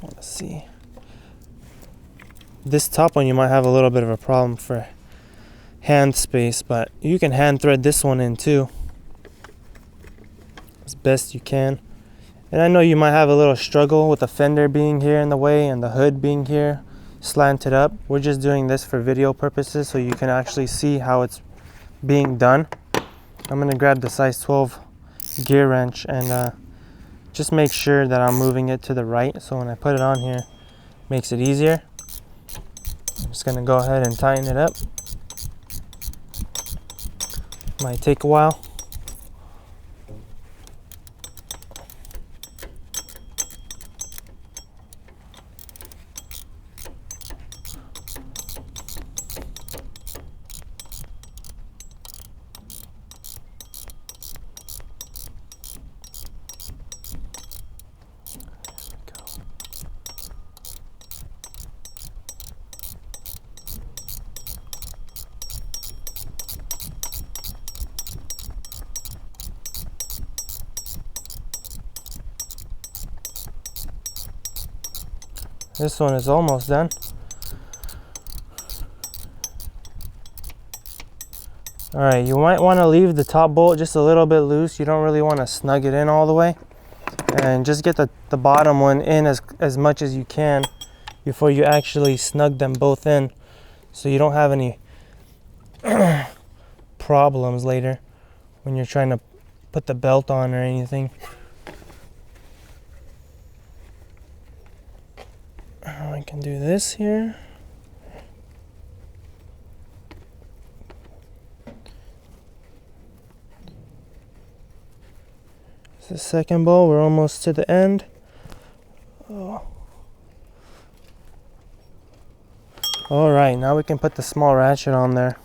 Let's see. This top one you might have a little bit of a problem for hand space, but you can hand thread this one in too as best you can. And I know you might have a little struggle with the fender being here in the way and the hood being here slanted up. We're just doing this for video purposes so you can actually see how it's being done. I'm going to grab the size 12 gear wrench and just make sure that I'm moving it to the right, so when I put it on here it makes it easier. I'm just going to go ahead and tighten it up. Might take a while. This one is almost done. Alright, you might want to leave the top bolt just a little bit loose. You don't really want to snug it in all the way. And just get the bottom one in as much as you can before you actually snug them both in, so you don't have any problems later when you're trying to put the belt on or anything. I can do this here. It's the second bolt. We're almost to the end. Oh. Alright, now we can put the small ratchet on there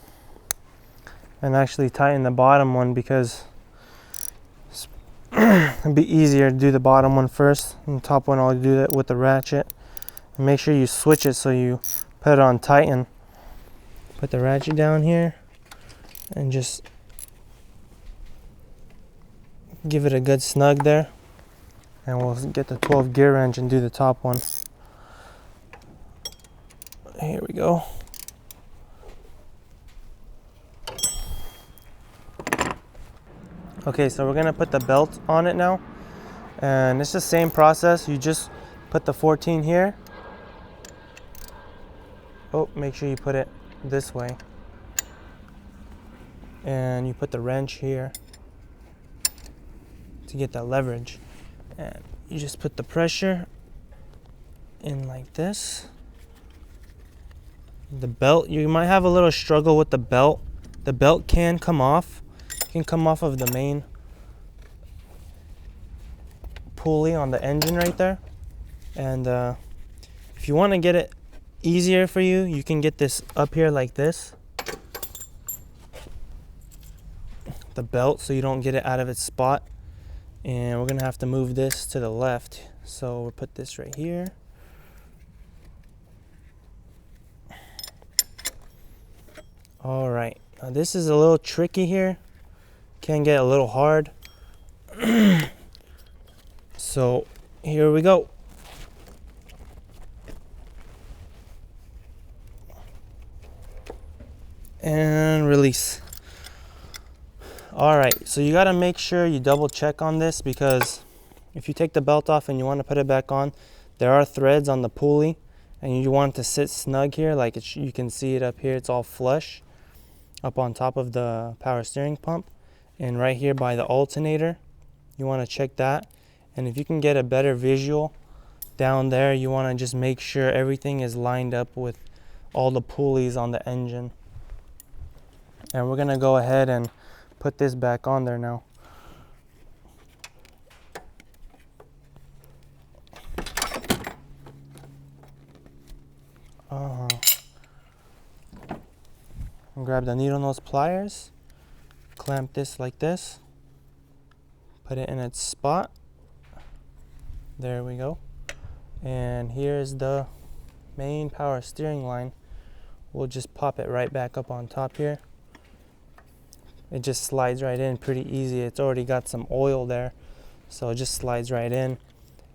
and actually tighten the bottom one, because it'd be easier to do the bottom one first, and the top one I'll do that with the ratchet. And make sure you switch it so you put it on tighten. Put the ratchet down here and just give it a good snug there, and we'll get the 12 gear wrench and do the top one. Here we go. Okay, so we're gonna put the belt on it now, and it's the same process. You just put the 14 here. Oh, make sure you put it this way, and you put the wrench here to get that leverage, and you just put the pressure in like this. The belt, you might have a little struggle with the belt. The belt can come off. It can come off of the main pulley on the engine right there. And if you want to get it easier for you, you can get this up here like this, the belt, so you don't get it out of its spot. And we're gonna have to move this to the left, so we'll put this right here. All right, now this is a little tricky here, can get a little hard. So here we go. And release. All right, so you got to make sure you double check on this, because if you take the belt off and you want to put it back on, there are threads on the pulley, and you want it to sit snug here, like you can see it up here. It's all flush up on top of the power steering pump, and right here by the alternator, you want to check that. And if you can get a better visual down there, you want to just make sure everything is lined up with all the pulleys on the engine. And we're going to go ahead and put this back on there now. And grab the needle nose pliers, clamp this like this, put it in its spot. There we go. And here's the main power steering line. We'll just pop it right back up on top here. It just slides right in pretty easy. It's already got some oil there, so it just slides right in.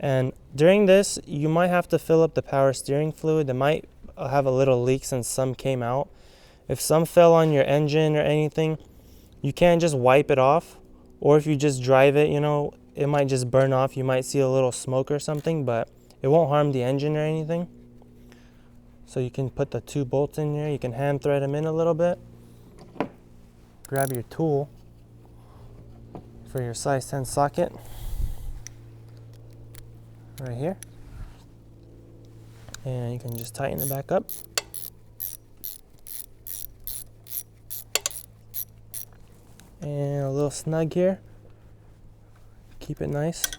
And during this, you might have to fill up the power steering fluid. It might have a little leak since some came out. If some fell on your engine or anything, you can't just wipe it off. Or if you just drive it, you know, it might just burn off. You might see a little smoke or something, but it won't harm the engine or anything. So you can put the 2 bolts in here. You can hand thread them in a little bit. Grab your tool for your size 10 socket right here, and you can just tighten it back up. And a little snug here, keep it nice.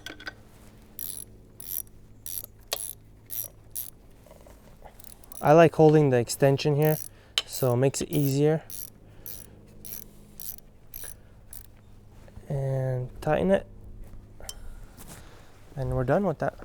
I like holding the extension here, so it makes it easier. And tighten it, and we're done with that.